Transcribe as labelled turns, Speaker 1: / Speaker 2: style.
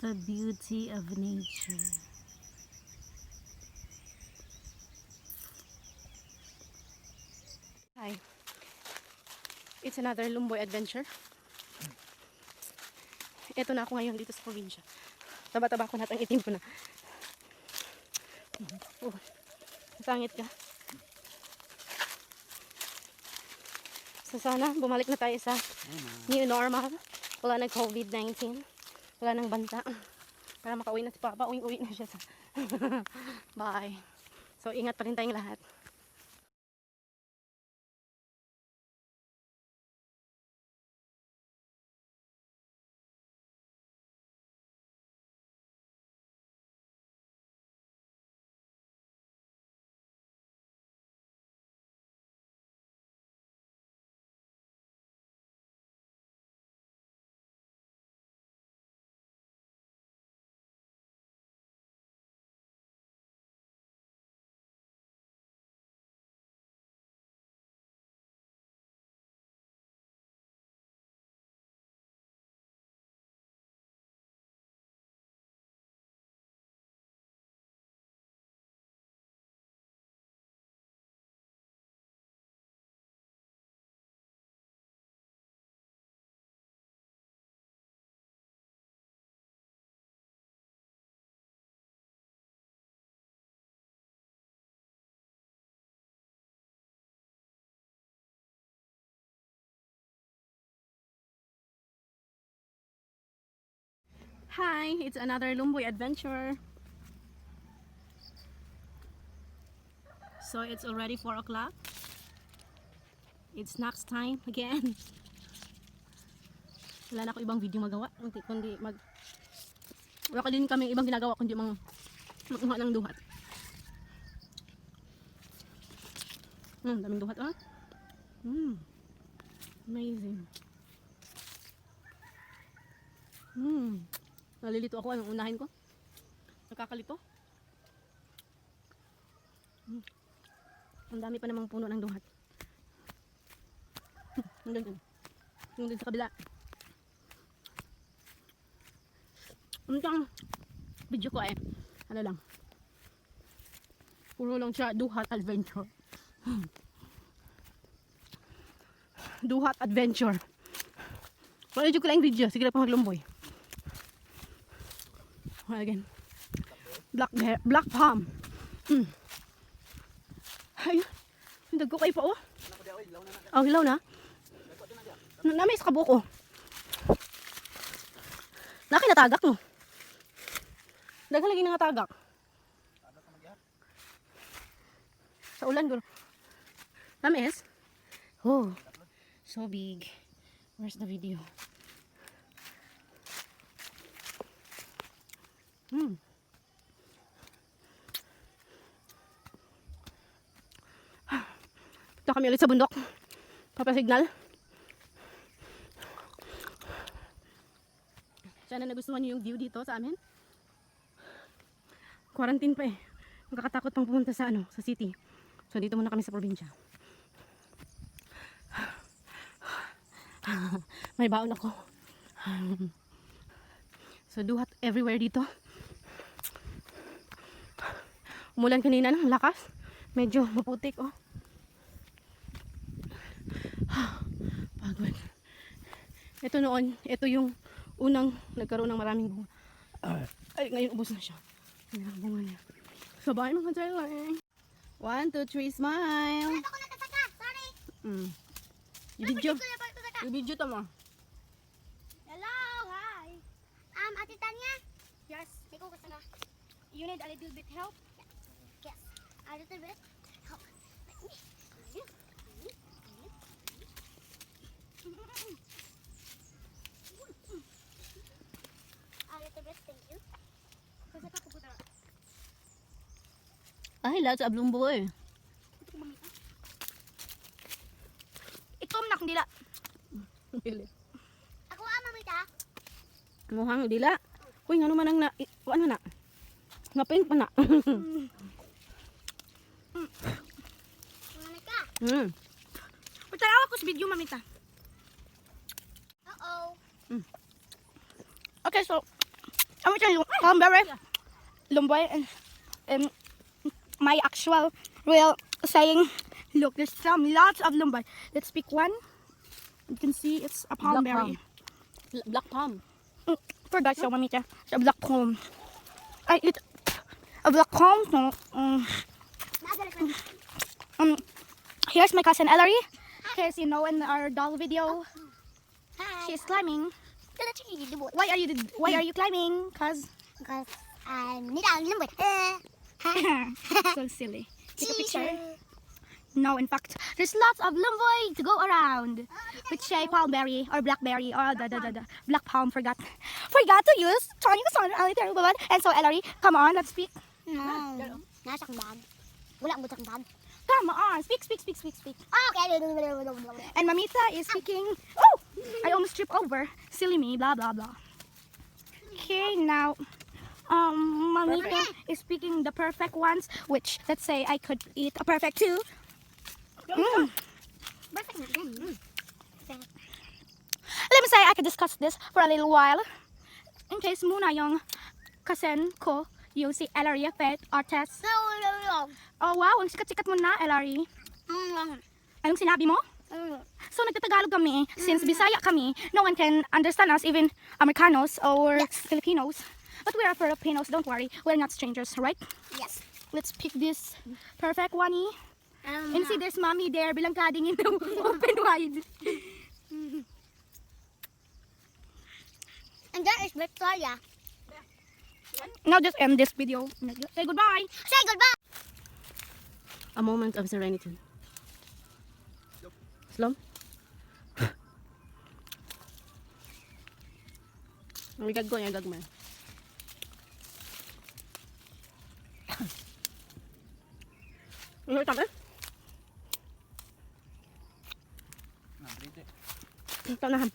Speaker 1: The beauty of nature.
Speaker 2: Hi. It's another Lumboy adventure. Ito na ako ngayon dito sa probinsya. Taba-taba ko na at ang itim ko na. Oh, sangit ka. So sana bumalik na tayo sa new normal. Wala ng COVID-19. Wala ng banta. Para makauwi na si Papa. Uwi na siya sa bye. So ingat pa rin tayong lahat. Hi, it's another Lumboy adventure. So it's already 4 o'clock. It's snacks time again. Wala na ako ibang video magawa. Kundi wala ka din kami ibang ginagawa kundi magkuha ng duhat. Daming duhat ah. Amazing. Nalilito ako. Anong unahin ko? Nakakalito. Ang dami pa namang puno ng duhat. Yung din sa kabila. Ang video ko ano lang. Puro lang siya Duhat Adventure. Duhat Adventure. Wala ko lang video. Sige na pa maglumboy. Again. Black palm. Ay, yung dagko kayo pa oh. Oh, hilaw na. Namay sa kabuko. Laki na tagak no. Daghang lagi nga tagak. Sa ulan guro. Tamis. Oh. So big. Where's the video? Ito kami ulit sa bundok. Papasignal. Sana nagustuhan niyo yung view dito sa amin. Quarantine pa Nakakatakot pang pumunta sa sa city. So dito muna kami sa probinsya. May baon ako. So duhat everywhere dito. Umulan kanina ng lakas. Medyo maputik Pagod. Ito noon, ito yung unang nagkaroon ng maraming bunga. Ay, ngayon ubos na siya. Ang bunga niya. So bye mga darling. 1, 2, 3, smile.
Speaker 3: Sorry.
Speaker 2: Yung video tama.
Speaker 3: Hello, hi. Ate Tanya. Yes. Ikaw gusto na. You need a little bit help? Yes. A little bit help. A little bit, thank you. Kasi pa kuputa.
Speaker 2: Ay, lahat sa ablumbo
Speaker 3: Ito ko mamita.
Speaker 2: Itom na kung dila. Pilit.
Speaker 3: Ako mamita.
Speaker 2: Muhang dila. Uy, nga naman ang ano na. Ngapin pa na.
Speaker 3: Mamita.
Speaker 2: Pagtarawa ko sa video, mamita.
Speaker 3: Uh-oh.
Speaker 2: Okay, so I'm trying to Palmberry, Lumboy, and my actual real saying. Look, there's lots of Lumboy. Let's pick one. You can see it's a Palmberry.
Speaker 1: Black palm.
Speaker 2: Forgot so mamita. A black palm. I eat a black palm. No. Here's my cousin Ellery. As you know in our doll video,
Speaker 3: Hi.
Speaker 2: she's climbing.
Speaker 3: Because
Speaker 2: Why are you climbing? Cause
Speaker 3: I need a little bit.
Speaker 2: so silly. Take a picture. No, in fact, there's lots of lumboy to go around. With Shay Palmberry or Blackberry or the Black Palm. Forgot to use Tony Kasson and so Ellery, come on, let's speak.
Speaker 3: No. Nasa kang bag. Wala mo sa kang bag.
Speaker 2: Come on, speak.
Speaker 3: Okay.
Speaker 2: And Mamita is speaking. Oh, I almost tripped over. Silly me, blah blah blah. Okay, now Mamita is speaking the perfect ones, which let's say I could eat a perfect two.
Speaker 3: Perfect na din.
Speaker 2: Let me say I could discuss this for a little while. In case muna yung cousin ko, yung si Ellery Pet Artist.
Speaker 3: No.
Speaker 2: Oh wow, ang sikat-sikat mo na, Ellery. Anong sinabi mo? So nagtatagalog kami, since Bisaya kami, no one can understand us, even Americanos or Filipinos. But we are Filipinos, don't worry, we're not strangers, right?
Speaker 3: Yes.
Speaker 2: Let's pick this perfect one. And see, there's mommy there, bilangkading in the open wide.
Speaker 3: And there is Victoria.
Speaker 2: Now just end this video. Say goodbye.
Speaker 3: Say goodbye.
Speaker 1: A moment of serenity. Slum? Ang gag ko yung gagmay. Ano ito eh? Ito na ham.